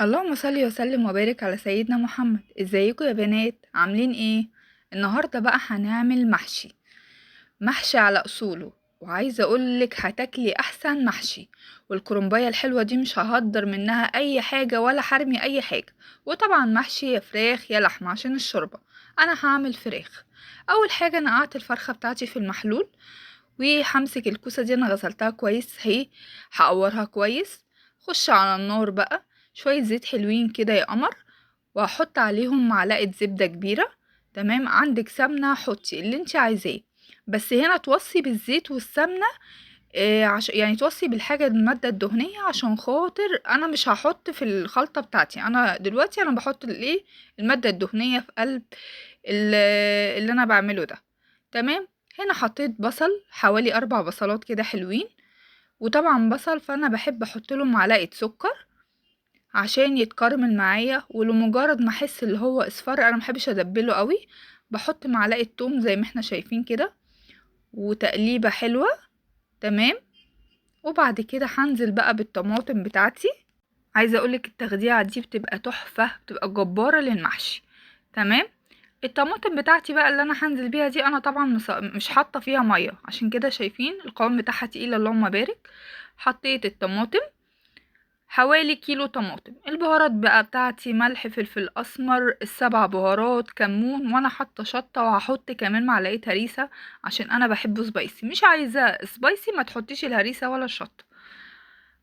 اللهم صل وسلم وبارك على سيدنا محمد. ازيكم يا بنات؟ عاملين ايه؟ النهارده بقى هنعمل محشي على اصوله. وعايزه اقولك هتاكلي احسن محشي. والكرنبايه الحلوه دي مش ههدر منها اي حاجه ولا حرمي اي حاجه. وطبعا محشي يا فراخ يا لحمه عشان الشوربه. انا هعمل فراخ. اول حاجه انا قعدت الفرخه بتاعتي في المحلول. وهمسك الكوسه دي، انا غسلتها كويس اهي. هقورها كويس. خش على النار بقى. شويه زيت حلوين كده يا قمر. وهحط عليهم معلقه زبده كبيره. تمام، عندك سمنه حطي اللي انت عايزاه. بس هنا توصي بالزيت والسمنه. يعني توصي بالحاجه الماده الدهنيه عشان خاطر انا مش هحط في الخلطه بتاعتي. انا دلوقتي انا بحط الايه الماده الدهنيه في قلب ال- اللي انا بعمله ده. تمام. هنا حطيت بصل حوالي 4 بصلات كده حلوين. وطبعا بصل فانا بحب احط له معلقه سكر عشان يتكرمل معايا. ولمجرد ما احس اللي هو اصفر، انا محبش ادبله قوي. بحط معلقه توم زي ما احنا شايفين كده. وتقليبه حلوه. تمام. وبعد كده هنزل بقى بالطماطم بتاعتي. عايزه اقولك التخديعه دي بتبقى تحفه، بتبقى جباره للمحشي. تمام. الطماطم بتاعتي بقى اللي انا هنزل بيها دي، انا طبعا مش حاطه فيها ميه، عشان كده شايفين القوام بتاعها تقيل. اللهم بارك. حطيت الطماطم. حوالي كيلو طماطم. البهارات بقى بتاعتي ملح فلفل اسمر ال7 بهارات كمون، وانا حاطه شطه وهحط كمان معلقه هريسه. عشان انا بحبه سبايسي، مش عايزاه سبايسي ما تحطيش الهريسه ولا الشطه.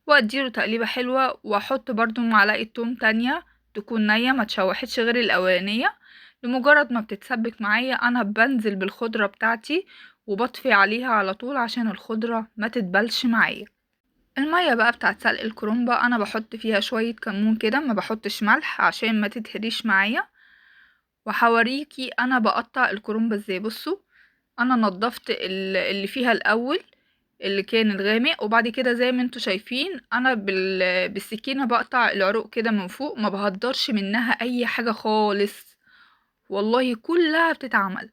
واديله تقليبه حلوه، واحط برضو معلقه توم تانية تكون نية ما تشوحتش غير الاولانيه. لمجرد ما بتتسبك معايا انا بنزل بالخضره بتاعتي. وبطفي عليها على طول عشان الخضره ما تتبلش معايا. المية بقى بتاعت سلق الكرومبة انا بحط فيها شوية كمون كده، ما بحطش ملح عشان ما تتهريش معايا. وحوريكي انا بقطع الكرومبة ازاي. بصوا، انا نضفت اللي فيها الاول، اللي كان الغامق. وبعد كده زي ما انتوا شايفين انا بالسكينة بقطع العروق كده من فوق، ما بهدرش منها اي حاجة خالص. والله كلها بتتعمل.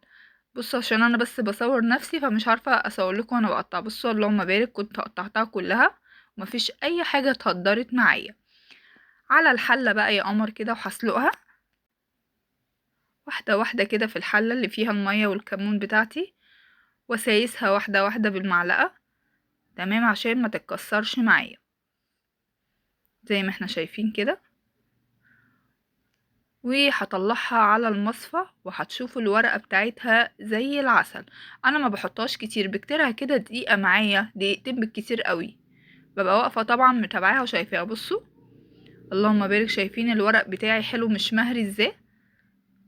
بصوا، عشان انا بس بصور نفسي فمش عارفه اصور لكم وانا بقطع. بصوا اللهم بارك، كنت قطعتها كلها. ومفيش اي حاجه اتهدرت معايا. على الحله بقى يا قمر كده وهسلقها واحده واحده كده في الحله اللي فيها الميه والكمون بتاعتي. وسايسها واحده واحده بالمعلقه. تمام، عشان ما تتكسرش معايا. زي ما احنا شايفين كده. وهطلعها على المصفى وهتشوفوا الورقه بتاعتها زي العسل. انا ما بحطهاش كتير، بكترها كده دقيقه معايا، دقيقتين بالكتير قوي. ببقى واقفه طبعا متابعاها وشايفاها. بصوا، اللهم بارك، شايفين الورق بتاعي حلو مش مهري ازاي.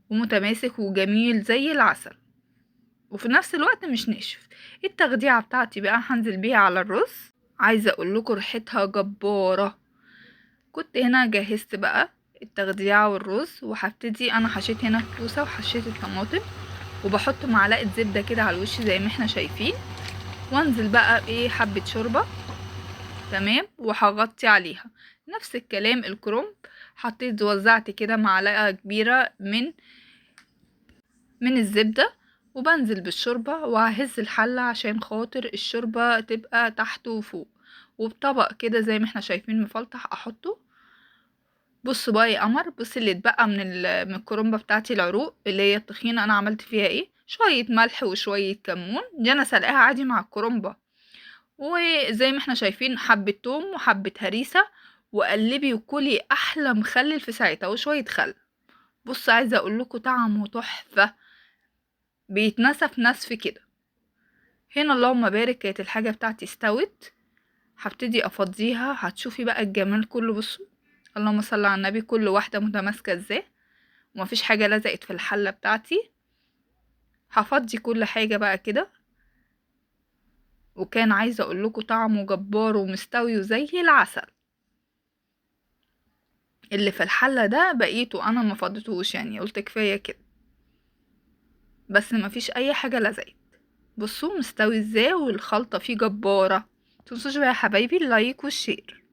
ومتماسك وجميل زي العسل. وفي نفس الوقت مش ناشف. التخديعه بتاعتي بقى هنزل بيها على الرز. عايزه اقول لكم ريحتها جباره. كنت هنا جهزت بقى التخديعه والرز، وهبتدي انا حشيت هنا الكوسه وحشيت الطماطم. وبحط معلقه زبده كده على الوش زي ما احنا شايفين. وانزل بقى بايه حبه شوربه. تمام، وهغطي عليها. نفس الكلام الكرنب. وزعت كده معلقة كبيرة من الزبدة. وبنزل بالشوربة وههز الحلة عشان خاطر الشوربة تبقى تحت وفوق. وبطبق كده زي ما احنا شايفين مفلطح احطه. بص بقى يا قمر، بص اللي اتبقى من الكرنبة بتاعتي العروق اللي هي التخينة، انا عملت فيها ايه؟ شوية ملح وشوية كمون، دي انا سلقاها عادي مع الكرنبة. وزي ما احنا شايفين حبة توم وحبة هريسة. وقلبي وكلي احلى مخلل في ساعتها وشوية خل. بص، عايزة اقول لكم طعمه تحفة. بيتنسف نسف كده. هنا اللهم بارك كانت الحاجة بتاعتي استوت. هبتدي افضيها، هتشوفي بقى الجمال كله. بصوا، اللهم صل على النبي، كل واحدة متماسكة ازاي. ومفيش حاجة لزقت في الحلة بتاعتي. هفضي كل حاجة بقى كده. وكان عايزة اقول لكم طعمه جبار ومستوي وزي العسل. اللي في الحلة ده بقيته انا ما فضيتهوش، يعني قلت كفاية كده. بس ما فيش اي حاجة لزقت. بصوا مستوي ازاي والخلطة فيه جبارة. متنسوش بقى يا حبايبي اللايك والشير.